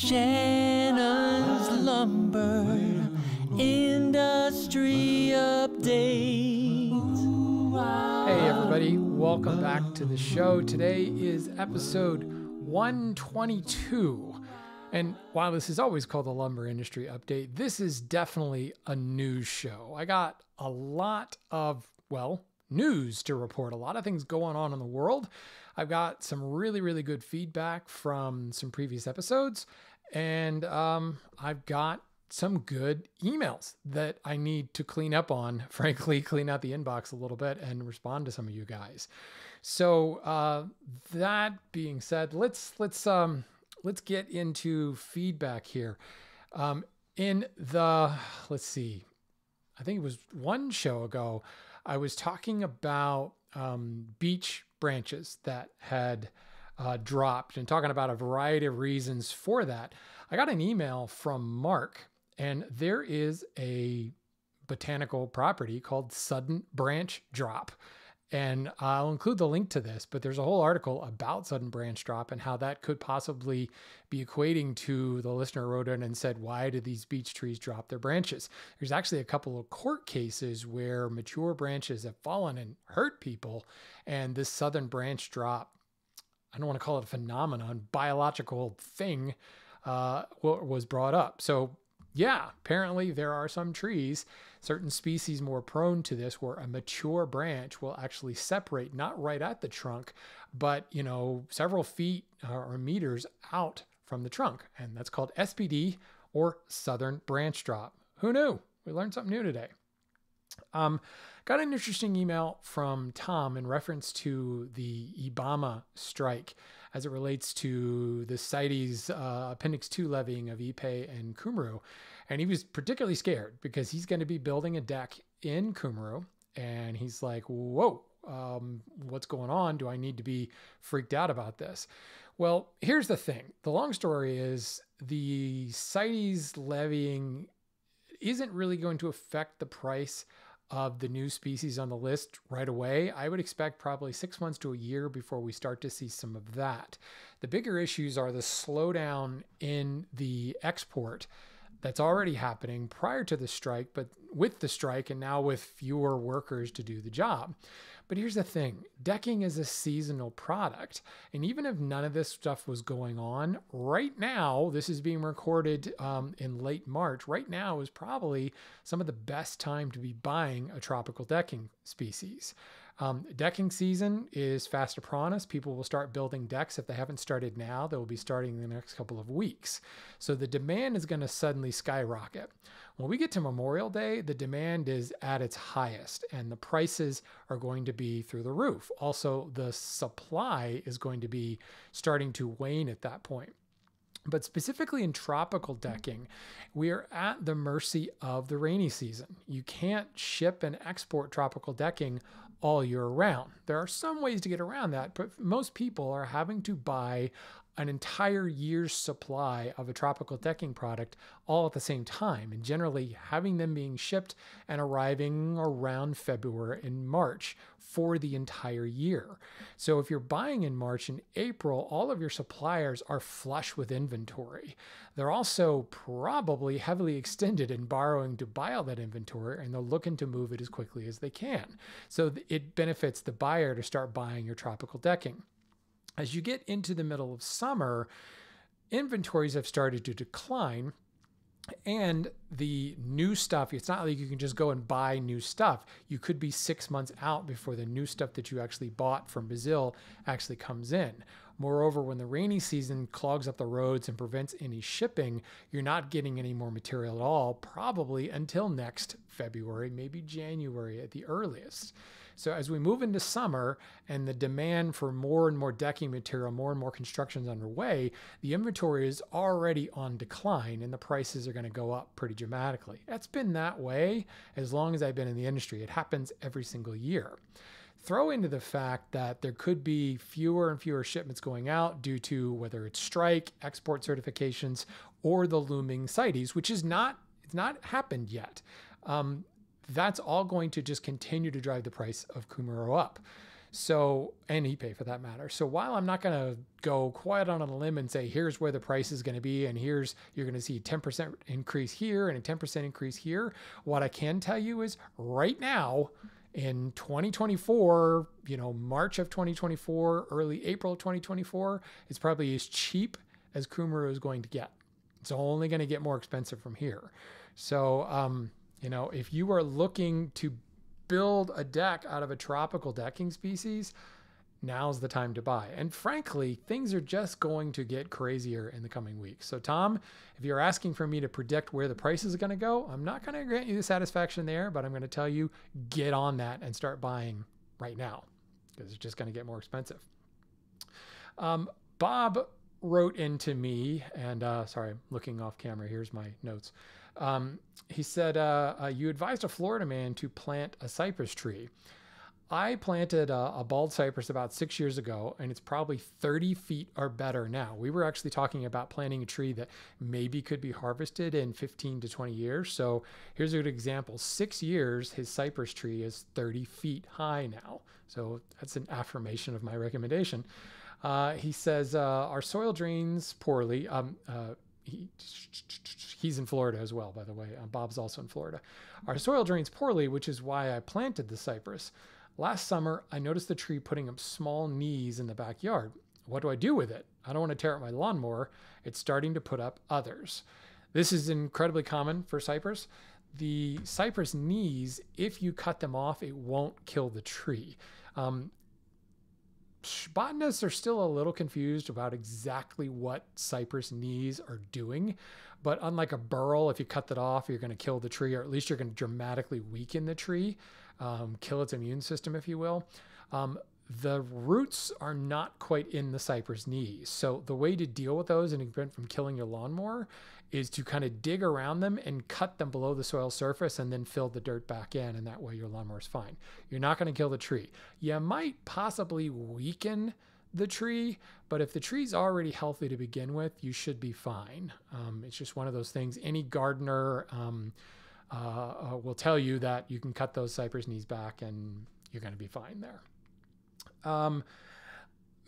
Shannon's Lumber Industry Update. Hey everybody, welcome back to the show. Today is episode 122. And while this is always called the Lumber Industry Update, this is definitely a news show. I got a lot of, news to report, a lot of things going on in the world. I've got some really good feedback from some previous episodes, and I've got some good emails that I need to clean up on, frankly, clean out the inbox a little bit and respond to some of you guys. So that being said, let's get into feedback here. Let's see, I think it was one show ago, I was talking about beech branches that had dropped and talking about a variety of reasons for that. I got an email from Mark, and there is a botanical property called sudden branch drop. And I'll include the link to this, but there's a whole article about sudden branch drop and how that could possibly be equating to, the listener wrote in and said, why do these beech trees drop their branches? There's actually a couple of court cases where mature branches have fallen and hurt people. And this sudden branch drop, I don't want to call it a phenomenon, biological thing, was brought up. So yeah, apparently there are some trees, certain species more prone to this, where a mature branch will actually separate, not right at the trunk, but, several feet or meters out from the trunk. And that's called SPD, or southern branch drop. Who knew? We learned something new today. Got an interesting email from Tom in reference to the IBAMA strike as it relates to the CITES Appendix 2 levying of Ipe and Kumru. And he was particularly scared because he's going to be building a deck in Kumru. And he's like, whoa, what's going on? Do I need to be freaked out about this? Well, here's the thing. The long story is the CITES levying isn't really going to affect the price of the new species on the list right away. I would expect probably 6 months to a year before we start to see some of that. The bigger issues are the slowdown in the export that's already happening prior to the strike, but with the strike and now with fewer workers to do the job. But here's the thing, decking is a seasonal product. And even if none of this stuff was going on, right now, this is being recorded in late March, right now is probably some of the best time to be buying a tropical decking species. Decking season is fast upon us. People will start building decks. If they haven't started now, they will be starting in the next couple of weeks. So the demand is going to suddenly skyrocket. When we get to Memorial Day, the demand is at its highest and the prices are going to be through the roof. Also, the supply is going to be starting to wane at that point. But specifically in tropical decking, we are at the mercy of the rainy season. You can't ship and export tropical decking all year round. There are some ways to get around that, but most people are having to buy an entire year's supply of a tropical decking product all at the same time, and generally having them being shipped and arriving around February and March for the entire year. So if you're buying in March and April, all of your suppliers are flush with inventory. They're also probably heavily extended in borrowing to buy all that inventory, and they're looking to move it as quickly as they can. So it benefits the buyer to start buying your tropical decking. As you get into the middle of summer, inventories have started to decline, and the new stuff, it's not like you can just go and buy new stuff. You could be 6 months out before the new stuff that you actually bought from Brazil actually comes in. Moreover, when the rainy season clogs up the roads and prevents any shipping, you're not getting any more material at all, probably until next February, maybe January at the earliest. So as we move into summer and the demand for more and more decking material, more and more construction is underway, the inventory is already on decline and the prices are going to go up pretty dramatically. That's been that way as long as I've been in the industry. It happens every single year. Throw into the fact that there could be fewer and fewer shipments going out due to whether it's strike, export certifications, or the looming CITES, which it's not happened yet. That's all going to just continue to drive the price of Kumru up. So, and ePay for that matter. So while I'm not going to go quite on a limb and say, here's where the price is going to be, and you're going to see a 10% increase here and a 10% increase here, what I can tell you is right now in 2024, March of 2024, early April of 2024, it's probably as cheap as Kumru is going to get. It's only going to get more expensive from here. So, if you are looking to build a deck out of a tropical decking species, now's the time to buy. And frankly, things are just going to get crazier in the coming weeks. So Tom, if you're asking for me to predict where the price is going to go, I'm not going to grant you the satisfaction there, but I'm going to tell you, get on that and start buying right now because it's just going to get more expensive. Bob wrote into me, and sorry, I'm looking off camera. Here's my notes. He said, you advised a Florida man to plant a cypress tree. I planted a bald cypress about 6 years ago, and it's probably 30 feet or better now. We were actually talking about planting a tree that maybe could be harvested in 15 to 20 years. So here's a good example. 6 years, his cypress tree is 30 feet high now. So that's an affirmation of my recommendation. He says, our soil drains poorly. He's in Florida as well, by the way. Bob's also in Florida. Our soil drains poorly, which is why I planted the cypress. Last summer, I noticed the tree putting up small knees in the backyard. What do I do with it? I don't want to tear up my lawnmower. It's starting to put up others. This is incredibly common for cypress. The cypress knees, if you cut them off, it won't kill the tree. Botanists are still a little confused about exactly what cypress knees are doing, but unlike a burl, if you cut that off, you're going to kill the tree, or at least you're going to dramatically weaken the tree, kill its immune system, if you will. The roots are not quite in the cypress knees. So the way to deal with those and prevent from killing your lawnmower is to kind of dig around them and cut them below the soil surface and then fill the dirt back in. And that way your lawnmower is fine. You're not going to kill the tree. You might possibly weaken the tree, but if the tree's already healthy to begin with, you should be fine. It's just one of those things. Any gardener will tell you that you can cut those cypress knees back and you're going to be fine there.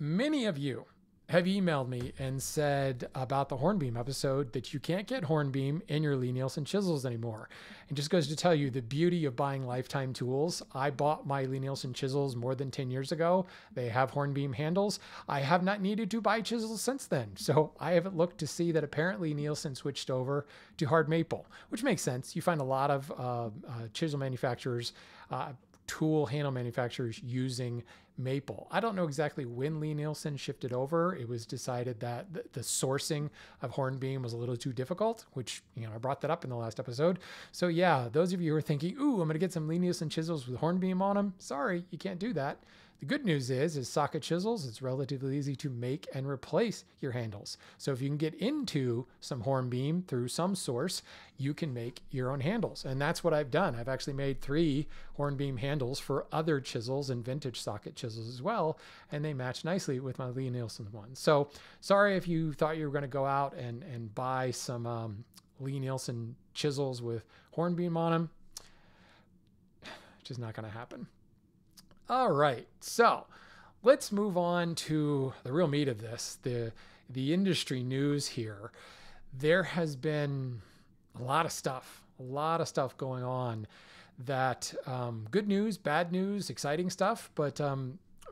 Many of you have emailed me and said about the Hornbeam episode that you can't get Hornbeam in your Lie-Nielsen chisels anymore. It just goes to tell you the beauty of buying lifetime tools. I bought my Lie-Nielsen chisels more than 10 years ago. They have Hornbeam handles. I have not needed to buy chisels since then. So I haven't looked to see that apparently Nielsen switched over to hard maple, which makes sense. You find a lot of chisel manufacturers, tool handle manufacturers using maple. I don't know exactly when Lie-Nielsen shifted over. It was decided that the sourcing of Hornbeam was a little too difficult, which, I brought that up in the last episode. So yeah, those of you who are thinking, ooh, I'm going to get some Lie-Nielsen chisels with Hornbeam on them. Sorry, you can't do that. The good news is socket chisels, it's relatively easy to make and replace your handles. So if you can get into some Hornbeam through some source, you can make your own handles. And that's what I've done. I've actually made 3 Hornbeam handles for other chisels and vintage socket chisels as well. And they match nicely with my Lie-Nielsen ones. So sorry if you thought you were going to go out and buy some Lie-Nielsen chisels with Hornbeam on them. Just not going to happen. All right, so let's move on to the real meat of this, the industry news here. There has been a lot of stuff going on that good news, bad news, exciting stuff. But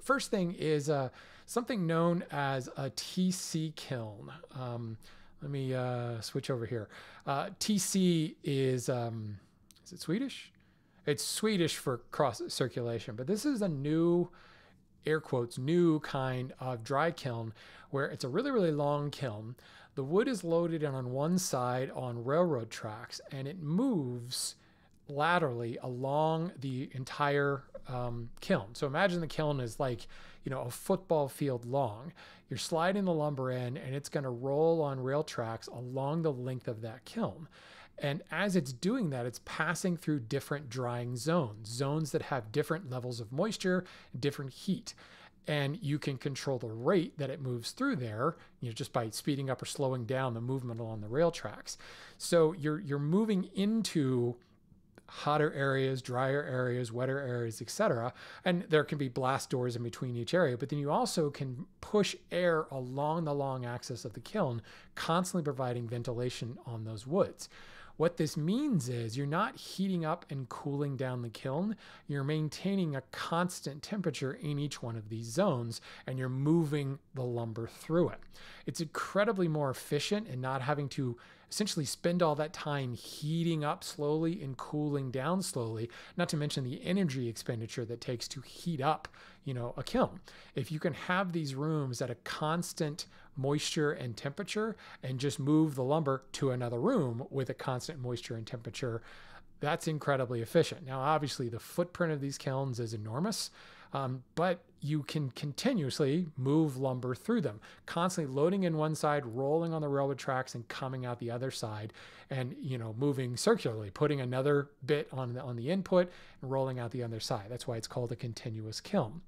first thing is something known as a TC kiln. Let me switch over here. TC is it Swedish? It's Swedish for cross circulation, but this is a new, air quotes, new kind of dry kiln where it's a really, really long kiln. The wood is loaded on one side on railroad tracks and it moves laterally along the entire kiln. So imagine the kiln is like, a football field long. You're sliding the lumber in and it's going to roll on rail tracks along the length of that kiln. And as it's doing that, it's passing through different drying zones that have different levels of moisture, different heat. And you can control the rate that it moves through there, just by speeding up or slowing down the movement along the rail tracks. So you're moving into hotter areas, drier areas, wetter areas, etc. And there can be blast doors in between each area, but then you also can push air along the long axis of the kiln, constantly providing ventilation on those woods. What this means is you're not heating up and cooling down the kiln. You're maintaining a constant temperature in each one of these zones, and you're moving the lumber through it. It's incredibly more efficient and not having to essentially spend all that time heating up slowly and cooling down slowly, not to mention the energy expenditure that takes to heat up, a kiln. If you can have these rooms at a constant moisture and temperature and just move the lumber to another room with a constant moisture and temperature, that's incredibly efficient. Now, obviously, the footprint of these kilns is enormous, but you can continuously move lumber through them, constantly loading in one side, rolling on the railroad tracks, and coming out the other side, and moving circularly, putting another bit on the input and rolling out the other side. That's why it's called a continuous kiln.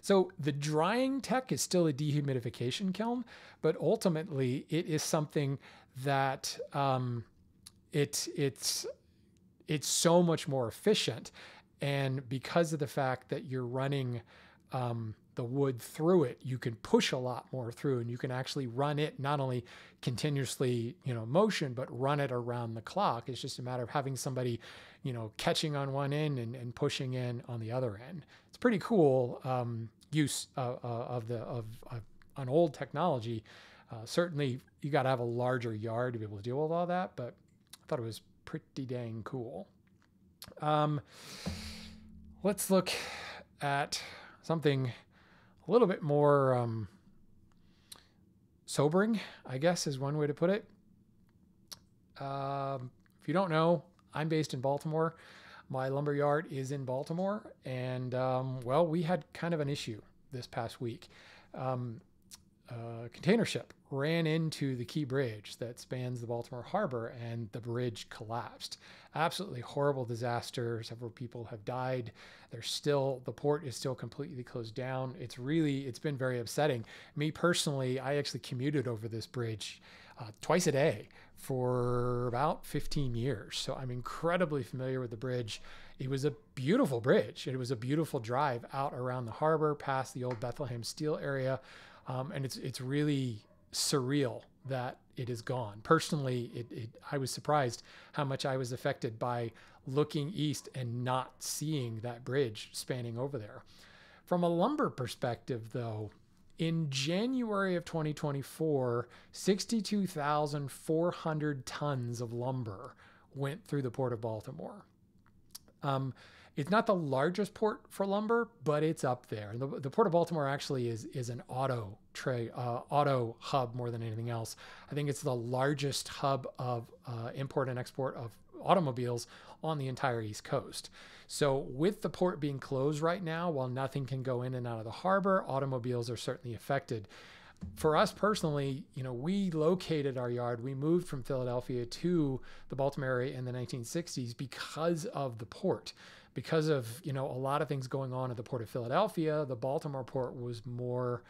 So the drying tech is still a dehumidification kiln, but ultimately it is something that it's so much more efficient. And because of the fact that you're running the wood through it, you can push a lot more through, and you can actually run it not only continuously, motion, but run it around the clock. It's just a matter of having somebody, catching on one end and pushing in on the other end. It's pretty cool use of an old technology. Certainly, you got to have a larger yard to be able to deal with all that, but I thought it was pretty dang cool. Let's look at something a little bit more sobering, I guess is one way to put it. If you don't know, I'm based in Baltimore. My lumber yard is in Baltimore, and well, we had kind of an issue this past week. A container ship ran into the Key Bridge that spans the Baltimore Harbor, and the bridge collapsed. Absolutely horrible disaster. Several people have died. The port is still completely closed down. It's been very upsetting. Me personally, I actually commuted over this bridge twice a day for about 15 years. So I'm incredibly familiar with the bridge. It was a beautiful bridge. It was a beautiful drive out around the harbor, past the old Bethlehem Steel area. And it's really surreal that it is gone. Personally, I was surprised how much I was affected by looking east and not seeing that bridge spanning over there. From a lumber perspective, though, in January of 2024, 62,400 tons of lumber went through the Port of Baltimore. It's not the largest port for lumber, but it's up there. The Port of Baltimore actually is an auto hub more than anything else. I think it's the largest hub of import and export of automobiles on the entire East Coast. So with the port being closed right now, while nothing can go in and out of the harbor, automobiles are certainly affected. For us personally, we located our yard. We moved from Philadelphia to the Baltimore area in the 1960s because of the port. Because of, a lot of things going on at the Port of Philadelphia, the Baltimore port was more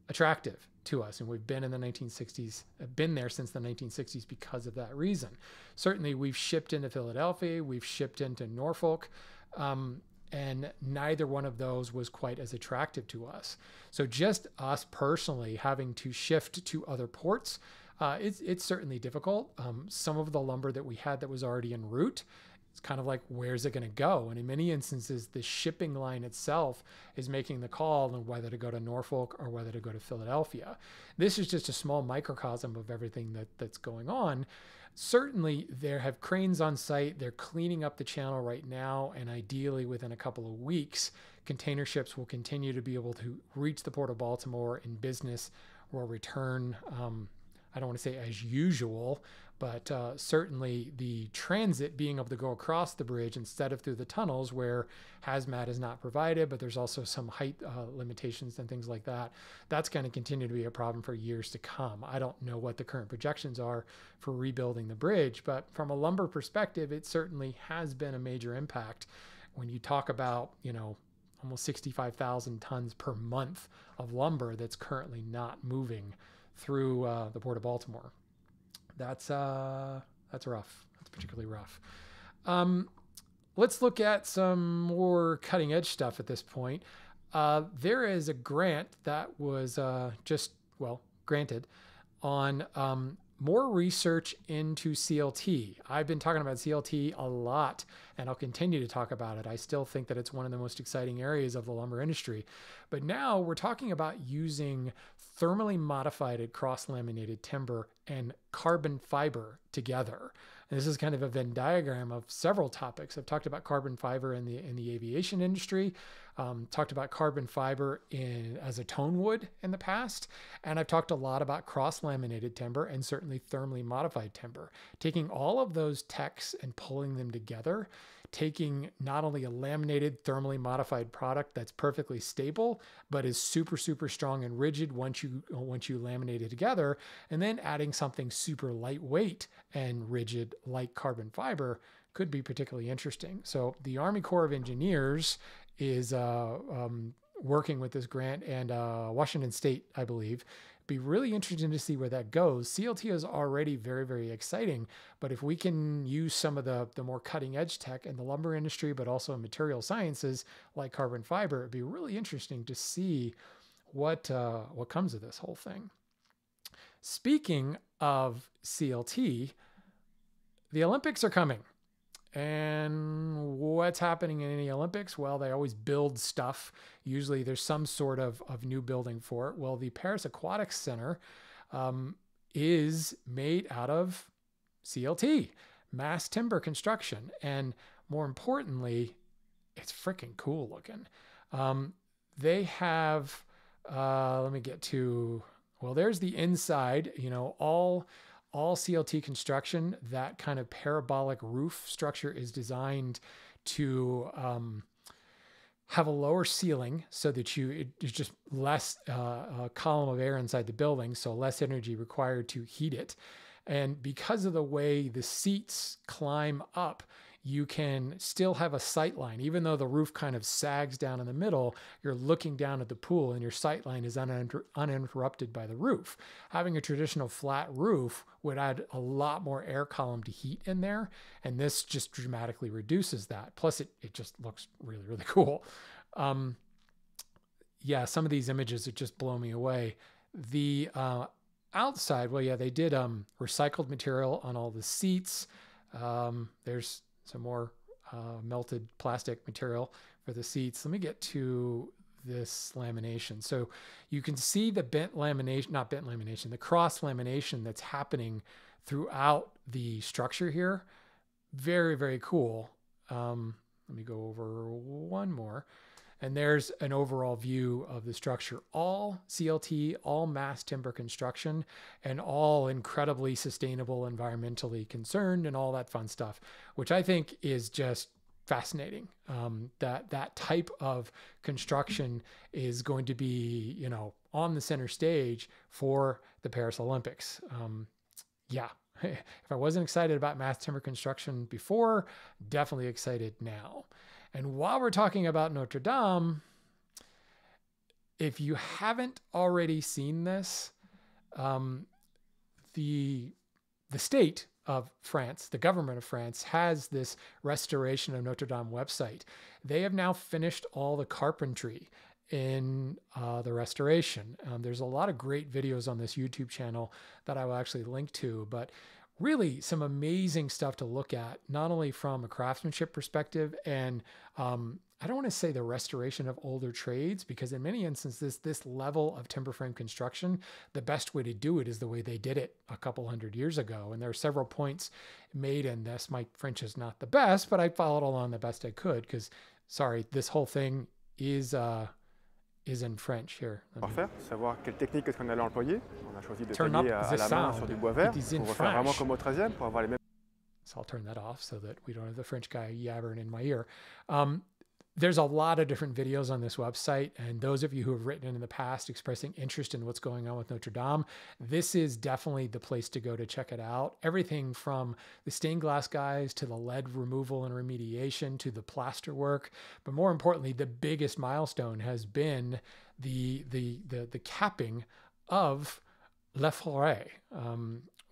attractive to us. And we've been in the 1960s, been there since the 1960s because of that reason. Certainly, we've shipped into Philadelphia, we've shipped into Norfolk, and neither one of those was quite as attractive to us. So just us personally having to shift to other ports, it's certainly difficult. Some of the lumber that we had that was already en route, it's kind of like, where's it going to go? And in many instances, the shipping line itself is making the call on whether to go to Norfolk or whether to go to Philadelphia. This is just a small microcosm of everything that's going on. Certainly, there have cranes on site. They're cleaning up the channel right now, and ideally within a couple of weeks, container ships will continue to be able to reach the Port of Baltimore, and business will return, I don't want to say as usual, but certainly the transit being able to go across the bridge instead of through the tunnels where hazmat is not provided, but there's also some height limitations and things like that. That's going to continue to be a problem for years to come. I don't know what the current projections are for rebuilding the bridge, but from a lumber perspective, it certainly has been a major impact. When you talk about, almost 65,000 tons per month of lumber that's currently not moving through the Port of Baltimore. That's rough. That's particularly rough. Let's look at some more cutting edge stuff at this point. There is a grant that was granted on more research into CLT. I've been talking about CLT a lot, and I'll continue to talk about it. I still think that it's one of the most exciting areas of the lumber industry. But now we're talking about using thermally modified cross-laminated timber and carbon fiber together. And this is kind of a Venn diagram of several topics. I've talked about carbon fiber in the aviation industry, talked about carbon fiber as a tone wood in the past, and I've talked a lot about cross-laminated timber and certainly thermally modified timber. Taking all of those techs and pulling them together, taking not only a laminated thermally modified product that's perfectly stable, but is super, super strong and rigid once you laminate it together, and then adding something super lightweight and rigid like carbon fiber could be particularly interesting. So the Army Corps of Engineers is working with this grant, and Washington State, I believe. Be really interesting to see where that goes. CLT is already very, very exciting, but if we can use some of the more cutting edge tech in the lumber industry, but also in material sciences like carbon fiber, it'd be really interesting to see what comes of this whole thing. Speaking of CLT, the Olympics are coming. And what's happening in any Olympics? Well, they always build stuff. Usually there's some sort of new building for it. Well, the Paris Aquatics Center is made out of CLT, mass timber construction. And more importantly, it's freaking cool looking. They have, let me get to, well, there's the inside, all CLT construction. That kind of parabolic roof structure is designed to have a lower ceiling so that it's just less column of air inside the building, so less energy required to heat it. And because of the way the seats climb up, you can still have a sight line. Even though the roof kind of sags down in the middle, you're looking down at the pool and your sight line is uninterrupted by the roof. Having a traditional flat roof would add a lot more air column to heat in there, and this just dramatically reduces that. Plus, it just looks really, really cool. Yeah, some of these images that just blow me away. The outside, well, yeah, they did recycled material on all the seats. There's some more melted plastic material for the seats. Let me get to this lamination. So you can see the the cross lamination that's happening throughout the structure here. Very, very cool. Let me go over one more. And there's an overall view of the structure. All CLT, all mass timber construction, and all incredibly sustainable, environmentally concerned, and all that fun stuff, which I think is just fascinating. That type of construction is going to be, on the center stage for the Paris Olympics. Yeah, if I wasn't excited about mass timber construction before, definitely excited now. And while we're talking about Notre Dame, if you haven't already seen this, the state of France, the government of France, has this restoration of Notre Dame website. They have now finished all the carpentry in the restoration. There's a lot of great videos on this YouTube channel that I will actually link to, but really some amazing stuff to look at, not only from a craftsmanship perspective and I don't want to say the restoration of older trades, because in many instances, this level of timber frame construction, the best way to do it is the way they did it a couple hundred years ago. And there are several points made in this. My French is not the best, but I followed along the best I could because, sorry, this whole thing is in French here. Savoir quelle technique est-ce qu'on allait employer. On a choisi de tailler à la main sur du bois vert pour refaire vraiment comme au 13e, pour avoir les mêmes. So I'll turn that off so that we don't have the French guy yabbering in my ear. There's a lot of different videos on this website, and those of you who have written in the past expressing interest in what's going on with Notre Dame, this is definitely the place to go to check it out. Everything from the stained glass guys to the lead removal and remediation to the plaster work, but more importantly, the biggest milestone has been the capping of La Forêt,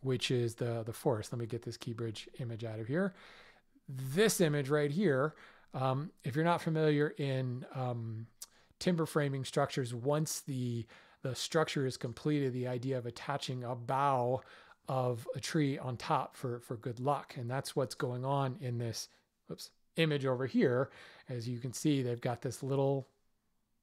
which is the forest. Let me get this Key Bridge image out of here. This image right here, if you're not familiar in timber framing structures, once the structure is completed, the idea of attaching a bough of a tree on top for good luck. And that's what's going on in this image over here. As you can see, they've got this little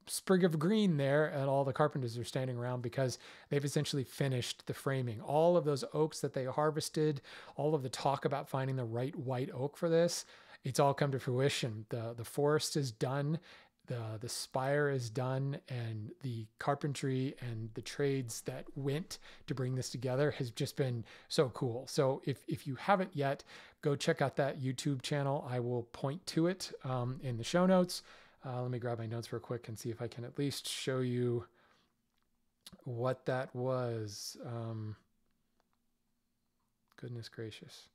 sprig of green there, and all the carpenters are standing around because they've essentially finished the framing. All of those oaks that they harvested, all of the talk about finding the right white oak for this, it's all come to fruition. The forest is done. The spire is done, and the carpentry and the trades that went to bring this together has just been so cool. So if you haven't yet, go check out that YouTube channel. I will point to it in the show notes. Let me grab my notes real quick and see if I can at least show you what that was. Goodness gracious.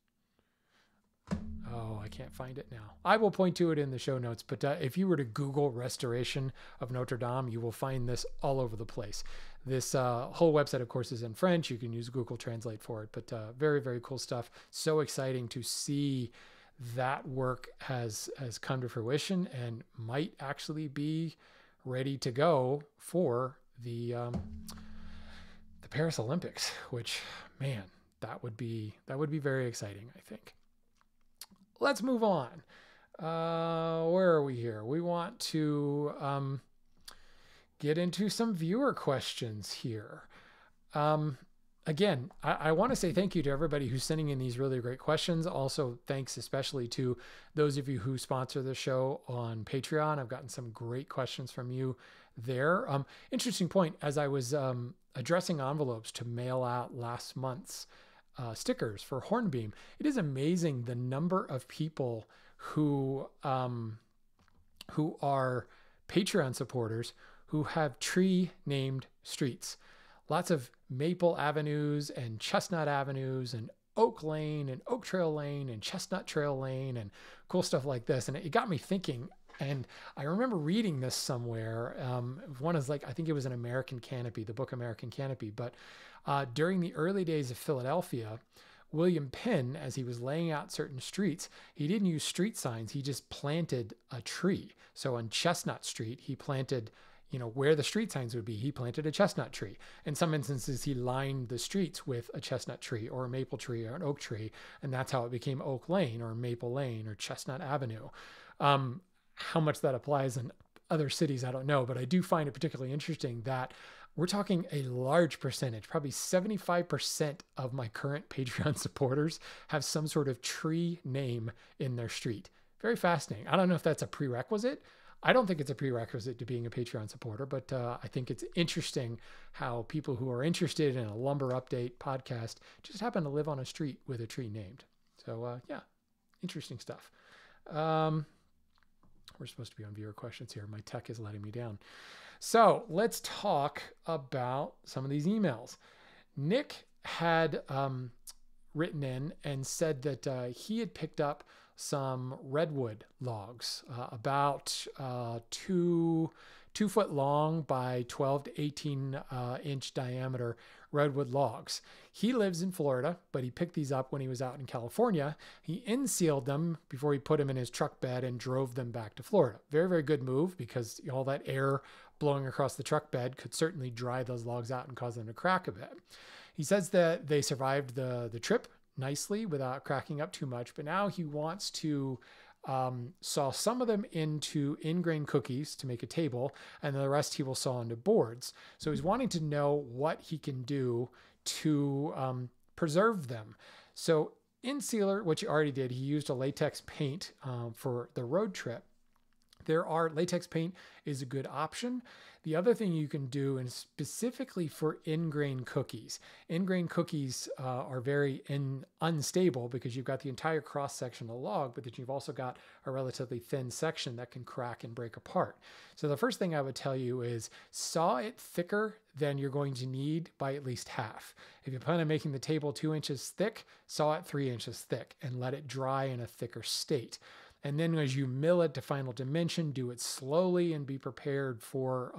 Oh, I can't find it now. I will point to it in the show notes, but if you were to Google restoration of Notre Dame, you will find this all over the place. This whole website, of course, is in French. You can use Google Translate for it, but very, very cool stuff. So exciting to see that work has come to fruition and might actually be ready to go for the Paris Olympics, which, man, that would be very exciting, I think. Let's move on. Where are we here? We want to get into some viewer questions here. Again, I want to say thank you to everybody who's sending in these really great questions. Also, thanks especially to those of you who sponsor the show on Patreon. I've gotten some great questions from you there. Interesting point, as I was addressing envelopes to mail out last month's stickers for Hornbeam, it is amazing the number of people who are Patreon supporters who have tree named streets. Lots of Maple Avenues and Chestnut Avenues and Oak Lane and Oak Trail Lane and Chestnut Trail Lane and cool stuff like this. And it got me thinking, and I remember reading this somewhere. One is like, I think it was an American Canopy, the book American Canopy. But during the early days of Philadelphia, William Penn, as he was laying out certain streets, he didn't use street signs. He just planted a tree. So on Chestnut Street, he planted, where the street signs would be, he planted a chestnut tree. In some instances, he lined the streets with a chestnut tree or a maple tree or an oak tree. And that's how it became Oak Lane or Maple Lane or Chestnut Avenue. How much that applies in other cities, I don't know, but I do find it particularly interesting that we're talking a large percentage, probably 75% of my current Patreon supporters have some sort of tree name in their street. Very fascinating. I don't know if that's a prerequisite. I don't think it's a prerequisite to being a Patreon supporter, but I think it's interesting how people who are interested in a Lumber Update podcast just happen to live on a street with a tree named. So yeah, interesting stuff. We're supposed to be on viewer questions here. My tech is letting me down. So let's talk about some of these emails. Nick had written in and said that he had picked up some redwood logs, about 2 foot long by 12 to 18 inch diameter redwood logs. He lives in Florida, but he picked these up when he was out in California. He in-sealed them before he put them in his truck bed and drove them back to Florida. Very, very good move, because all that air blowing across the truck bed could certainly dry those logs out and cause them to crack a bit. He says that they survived the trip nicely without cracking up too much, but now he wants to saw some of them into ingrain cookies to make a table, and the rest he will saw into boards. So he's wanting to know what he can do to preserve them. So in sealer, which he already did, he used a latex paint for the road trip. Latex paint is a good option. The other thing you can do, and specifically for ingrain cookies are very unstable because you've got the entire cross section of the log, but that you've also got a relatively thin section that can crack and break apart. So the first thing I would tell you is saw it thicker than you're going to need by at least half. If you plan on making the table 2 inches thick, saw it 3 inches thick and let it dry in a thicker state. And then as you mill it to final dimension, do it slowly and be prepared for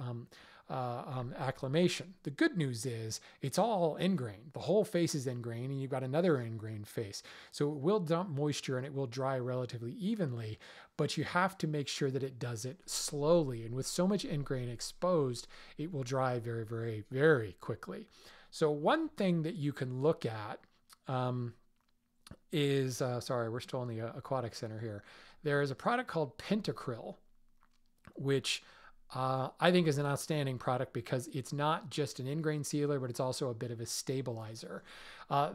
acclimation. The good news is it's all end grain. The whole face is end grain, and you've got another end grain face. So it will dump moisture and it will dry relatively evenly, but you have to make sure that it does it slowly. And with so much end grain exposed, it will dry very, very, very quickly. So one thing that you can look at is, sorry, we're still in the aquatic center here. There is a product called Pentacryl, which I think is an outstanding product because it's not just an end grain sealer, but it's also a bit of a stabilizer.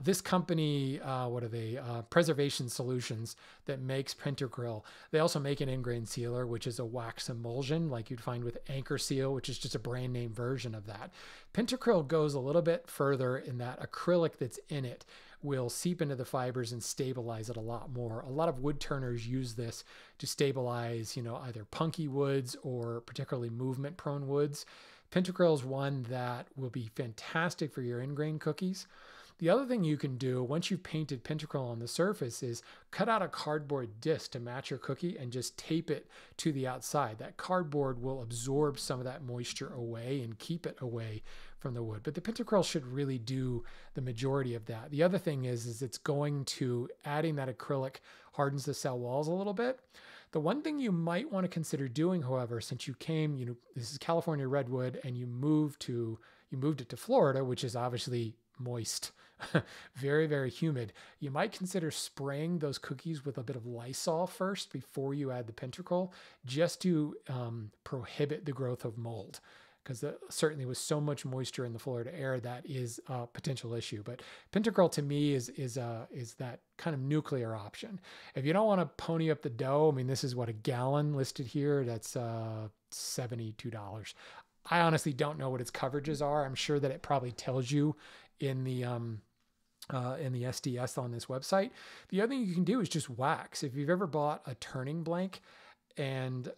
This company, what are they? Preservation Solutions, that makes Pentacryl. They also make an end grain sealer, which is a wax emulsion like you'd find with Anchor Seal, which is just a brand name version of that. Pentacryl goes a little bit further in that acrylic that's in it will seep into the fibers and stabilize it a lot more. A lot of wood turners use this to stabilize, either punky woods or particularly movement prone woods. Pentacryl is one that will be fantastic for your end grain cookies. The other thing you can do once you've painted Pentacryl on the surface is cut out a cardboard disc to match your cookie and just tape it to the outside. That cardboard will absorb some of that moisture away and keep it away from the wood. But the Pentacryl should really do the majority of that. The other thing is it's going to, adding that acrylic hardens the cell walls a little bit. The one thing you might want to consider doing, however, since you came, this is California redwood, and you moved it to Florida, which is obviously moist, very, very humid. You might consider spraying those cookies with a bit of Lysol first before you add the Pentacryl, just to prohibit the growth of mold. Because certainly with so much moisture in the Florida air, that is a potential issue. But Pentacryl to me is that kind of nuclear option. If you don't want to pony up the dough, this is what, a gallon listed here. That's $72. I honestly don't know what its coverages are. I'm sure that it probably tells you in the SDS on this website. The other thing you can do is just wax. If you've ever bought a turning blank and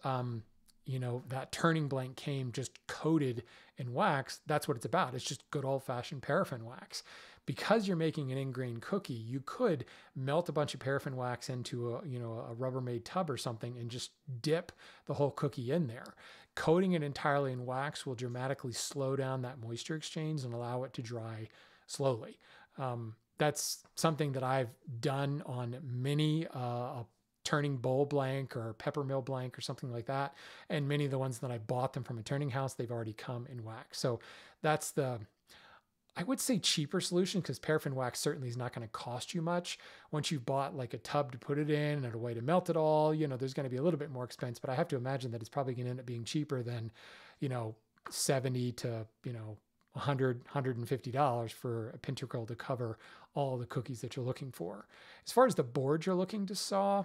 that turning blank came just coated in wax, that's what it's about. It's just good old-fashioned paraffin wax. Because you're making an end grain cookie, you could melt a bunch of paraffin wax into a Rubbermaid tub or something and just dip the whole cookie in there. Coating it entirely in wax will dramatically slow down that moisture exchange and allow it to dry slowly. That's something that I've done on many turning bowl blank or peppermill blank or something like that. And many of the ones that I bought them from a turning house, they've already come in wax. So that's I would say cheaper solution, because paraffin wax certainly is not going to cost you much. Once you've bought like a tub to put it in and a way to melt it all, there's going to be a little bit more expense, but I have to imagine that it's probably going to end up being cheaper than, $70 to, $100, $150 for a Pentacryl to cover all the cookies that you're looking for. As far as the board you're looking to saw,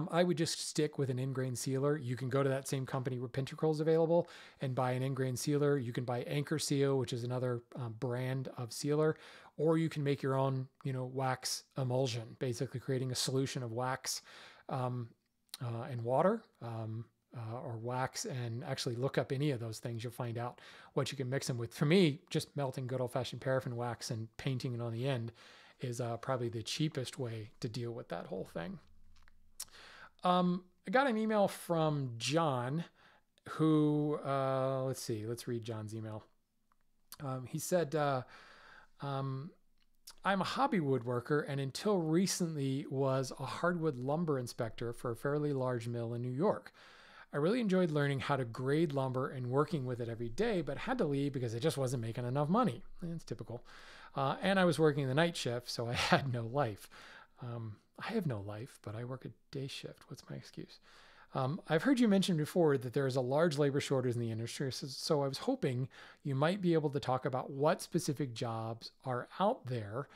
I would just stick with an end grain sealer. You can go to that same company where Pentacryl is available and buy an end grain sealer. You can buy Anchor Seal, which is another brand of sealer, or you can make your own, wax emulsion, basically creating a solution of wax and water, or wax, and actually look up any of those things. You'll find out what you can mix them with. For me, just melting good old-fashioned paraffin wax and painting it on the end is probably the cheapest way to deal with that whole thing. I got an email from John who, let's read John's email. He said, I'm a hobby woodworker and until recently was a hardwood lumber inspector for a fairly large mill in New York. I really enjoyed learning how to grade lumber and working with it every day, but had to leave because it just wasn't making enough money. It's typical. And I was working the night shift, so I had no life. I have no life, but I work a day shift. What's my excuse? I've heard you mention before that there is a large labor shortage in the industry, so I was hoping you might be able to talk about what specific jobs are out there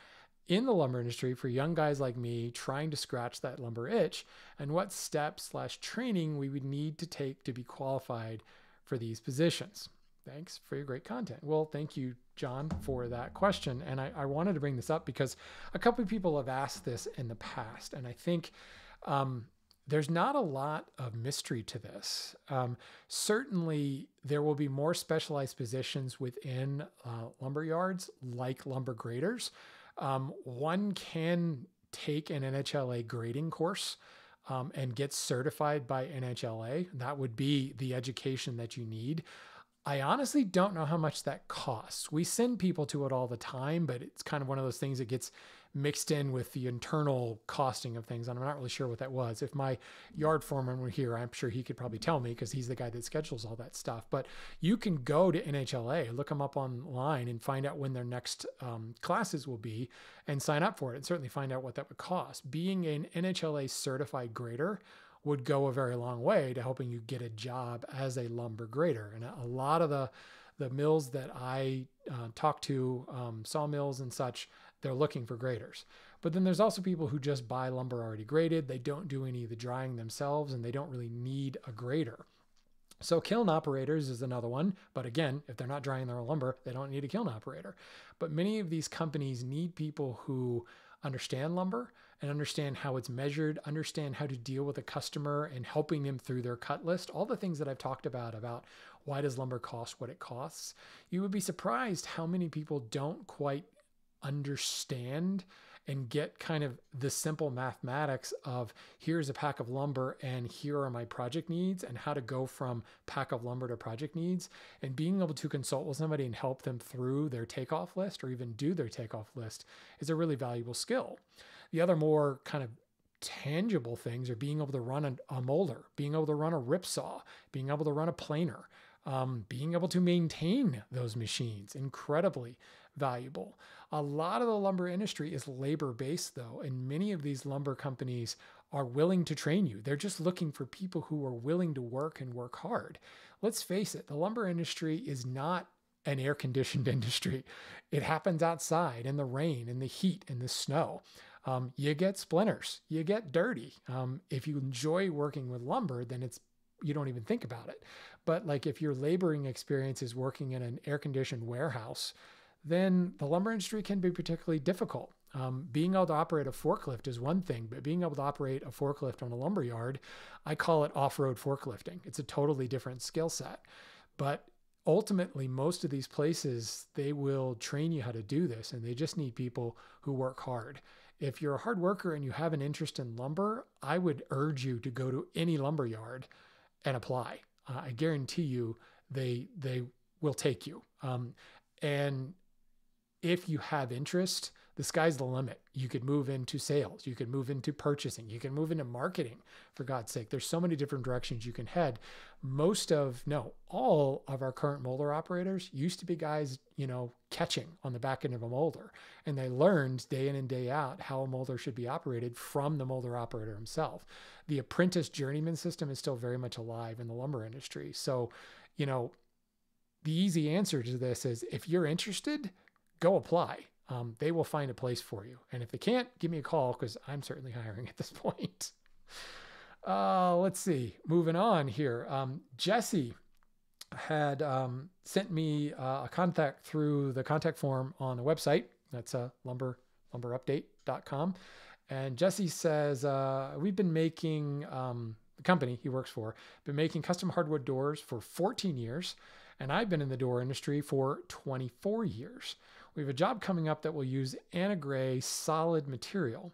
in the lumber industry for young guys like me trying to scratch that lumber itch, and what steps/training we would need to take to be qualified for these positions. Thanks for your great content. Well, thank you, John, for that question. And I wanted to bring this up because a couple of people have asked this in the past, and I think there's not a lot of mystery to this. Certainly, there will be more specialized positions within lumber yards, like lumber graders. One can take an NHLA grading course and get certified by NHLA. That would be the education that you need. I honestly don't know how much that costs. We send people to it all the time, but it's kind of one of those things that gets mixed in with the internal costing of things. And I'm not really sure what that was. If my yard foreman were here, I'm sure he could probably tell me because he's the guy that schedules all that stuff. But you can go to NHLA, look them up online and find out when their next classes will be and sign up for it and certainly find out what that would cost. Being an NHLA certified grader would go a very long way to helping you get a job as a lumber grader. And a lot of the mills that I talk to, sawmills and such, they're looking for graders. But then there's also people who just buy lumber already graded. They don't do any of the drying themselves and they don't really need a grader. So kiln operators is another one. But again, if they're not drying their own lumber, they don't need a kiln operator. But many of these companies need people who understand lumber and understand how it's measured, understand how to deal with a customer and helping them through their cut list. All the things that I've talked about why does lumber cost what it costs. You would be surprised how many people don't quite understand and get kind of the simple mathematics of here's a pack of lumber and here are my project needs and how to go from pack of lumber to project needs, and being able to consult with somebody and help them through their takeoff list or even do their takeoff list is a really valuable skill. The other more kind of tangible things are being able to run a molder, being able to run a rip saw, being able to run a planer, being able to maintain those machines, incredibly valuable. A lot of the lumber industry is labor-based though, and many of these lumber companies are willing to train you. They're just looking for people who are willing to work and work hard. Let's face it, the lumber industry is not an air-conditioned industry. It happens outside in the rain, in the heat, in the snow. You get splinters, you get dirty. If you enjoy working with lumber, then you don't even think about it. But like if your laboring experience is working in an air-conditioned warehouse, then the lumber industry can be particularly difficult. Being able to operate a forklift is one thing, but being able to operate a forklift on a lumber yard, I call it off-road forklifting. It's a totally different skill set. But ultimately, most of these places, they will train you how to do this, and they just need people who work hard. If you're a hard worker and you have an interest in lumber, I would urge you to go to any lumber yard and apply. I guarantee you they will take you. And if you have interest, the sky's the limit. You could move into sales. You could move into purchasing. You can move into marketing, for God's sake. There's so many different directions you can head. All of our current molder operators used to be guys, catching on the back end of a molder. And they learned day in and day out how a molder should be operated from the molder operator himself. The apprentice journeyman system is still very much alive in the lumber industry. So, the easy answer to this is if you're interested, go apply. They will find a place for you. And if they can't, give me a call because I'm certainly hiring at this point. Let's see. Moving on here. Jesse had sent me a contact through the contact form on the website. That's lumberupdate.com. And Jesse says, we've been making, the company he works for, been making custom hardwood doors for 14 years. And I've been in the door industry for 24 years. We have a job coming up that will use Anagray solid material.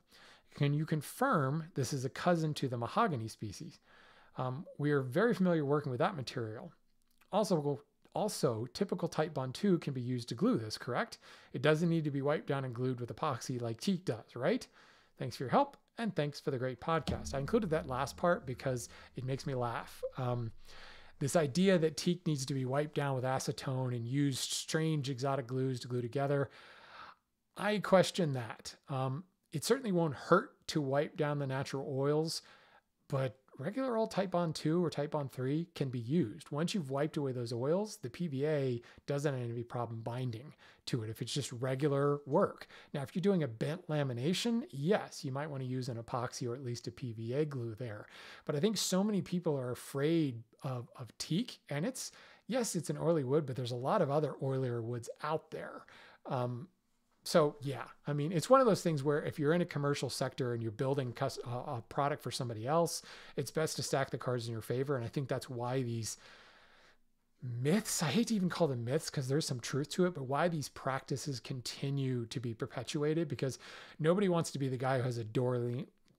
Can you confirm this is a cousin to the mahogany species? We are very familiar working with that material. Also, typical Titebond 2 can be used to glue this, correct? It doesn't need to be wiped down and glued with epoxy like teak does, right? Thanks for your help, and thanks for the great podcast. I included that last part because it makes me laugh. This idea that teak needs to be wiped down with acetone and used strange exotic glues to glue together, I question that. It certainly won't hurt to wipe down the natural oils, but regular old Titebond 2 or Titebond 3 can be used. Once you've wiped away those oils, the PVA doesn't have any problem binding to it if it's just regular work. Now, if you're doing a bent lamination, yes, you might want to use an epoxy or at least a PVA glue there. But I think so many people are afraid of teak, and it's an oily wood, but there's a lot of other oilier woods out there. So yeah, it's one of those things where if you're in a commercial sector and you're building a product for somebody else, it's best to stack the cards in your favor. And I think that's why these myths, I hate to even call them myths because there's some truth to it, but why these practices continue to be perpetuated, because nobody wants to be the guy who has a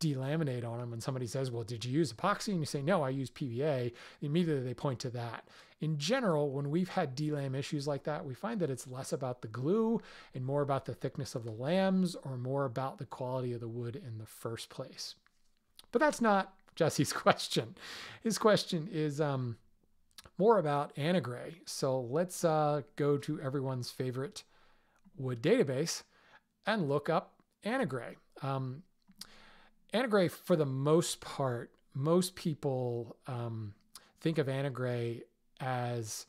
delaminate on them. When somebody says, well, did you use epoxy? And you say, no, I use PVA. Immediately they point to that. In general, when we've had delam issues like that, we find that it's less about the glue and more about the thickness of the lambs or more about the quality of the wood in the first place. But that's not Jesse's question. His question is more about Anagray. So let's go to everyone's favorite wood database and look up Anagray. Anagray, for the most part, most people think of Anagray as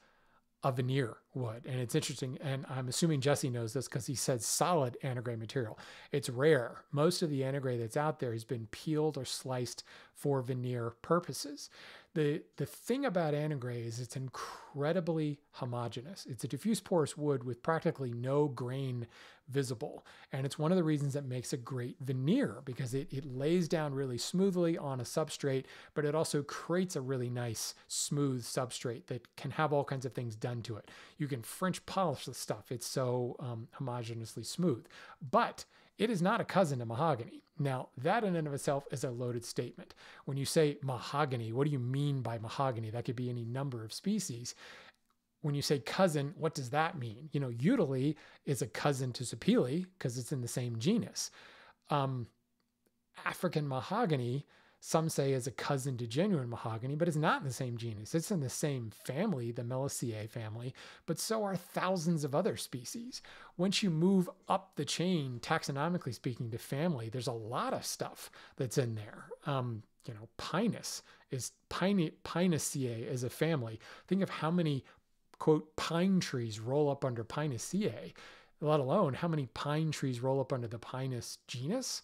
a veneer wood. And it's interesting, and I'm assuming Jesse knows this because he said solid Anagray material. It's rare. Most of the Anagray that's out there has been peeled or sliced for veneer purposes. The thing about Anagray is it's incredibly homogeneous. It's a diffuse porous wood with practically no grain visible. And it's one of the reasons that makes a great veneer, because it lays down really smoothly on a substrate, but it also creates a really nice smooth substrate that can have all kinds of things done to it. You can French polish the stuff. It's so homogeneously smooth. But it is not a cousin to mahogany. Now, that in and of itself is a loaded statement. When you say mahogany, what do you mean by mahogany? That could be any number of species. When you say cousin, what does that mean? You know, Udall is a cousin to Sapele because it's in the same genus. African mahogany, some say, is a cousin to genuine mahogany, but it's not in the same genus. It's in the same family, the Meliaceae family, but so are thousands of other species. Once you move up the chain, taxonomically speaking, to family, there's a lot of stuff that's in there. You know, Pinus is Pinaceae is a family. Think of how many, quote, pine trees roll up under Pinaceae, let alone how many pine trees roll up under the Pinus genus.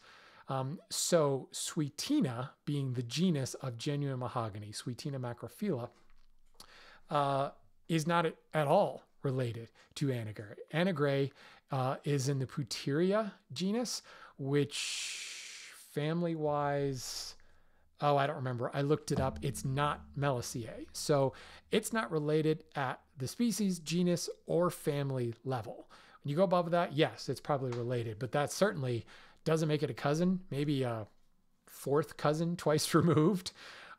So Swietenia, being the genus of genuine mahogany, Swietenia macrophylla, is not at all related to Anagray. Anagray is in the Puteria genus, which family-wise, I don't remember. I looked it up. It's not Meliaceae. So it's not related at the species, genus, or family level. When you go above that, yes, it's probably related, but that certainly doesn't make it a cousin, maybe a fourth cousin twice removed.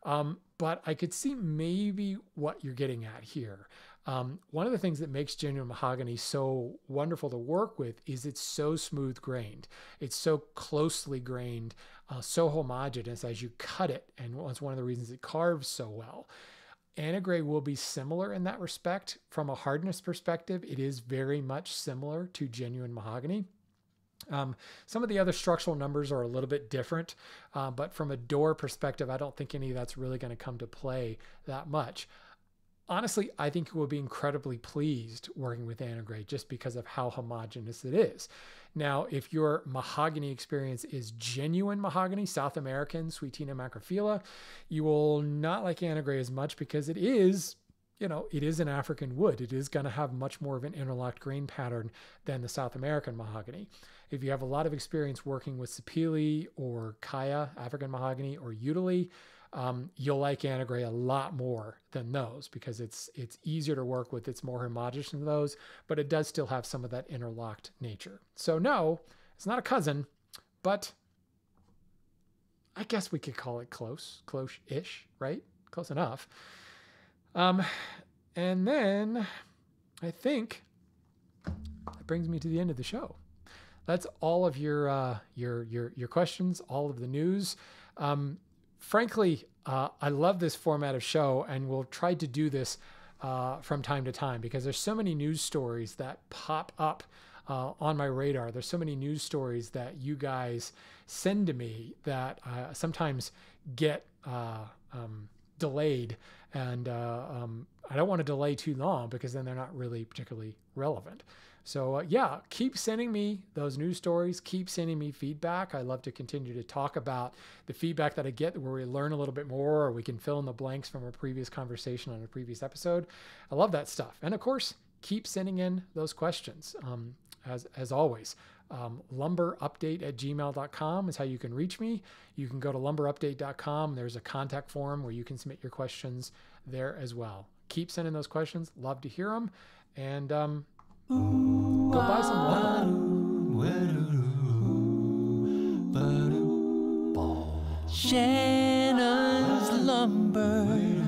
But I could see maybe what you're getting at here. One of the things that makes genuine mahogany so wonderful to work with is it's so smooth grained. It's so closely grained, so homogeneous as you cut it. And that's one of the reasons it carves so well. Anagray will be similar in that respect. From a hardness perspective, it is very much similar to genuine mahogany. Some of the other structural numbers are a little bit different, but from a door perspective, I don't think any of that's really going to come to play that much. Honestly, I think we'll be incredibly pleased working with Anagray just because of how homogeneous it is. Now, if your mahogany experience is genuine mahogany, South American, Swietenia macrophylla, you will not like Anagray as much because it is, you know, it is an African wood. It is going to have much more of an interlocked grain pattern than the South American mahogany. If you have a lot of experience working with Sapele or Kaya, African mahogany, or Udall, you'll like Anagray a lot more than those because it's easier to work with. It's more homogeneous than those, but it does still have some of that interlocked nature. So no, it's not a cousin, but I guess we could call it close-ish, right? Close enough. And then I think that brings me to the end of the show. That's all of your questions, all of the news. Frankly, I love this format of show, and we'll try to do this from time to time because there's so many news stories that pop up on my radar. There's so many news stories that you guys send to me that sometimes get delayed, and I don't want to delay too long because then they're not really particularly relevant. So yeah, keep sending me those news stories. Keep sending me feedback. I love to continue to talk about the feedback that I get where we learn a little bit more, or we can fill in the blanks from a previous conversation on a previous episode. I love that stuff. And of course, keep sending in those questions. As always, lumberupdate@gmail.com is how you can reach me. You can go to lumberupdate.com. There's a contact form where you can submit your questions there as well. Keep sending those questions. Love to hear them. And go buy some lumber. Shannon's lumber.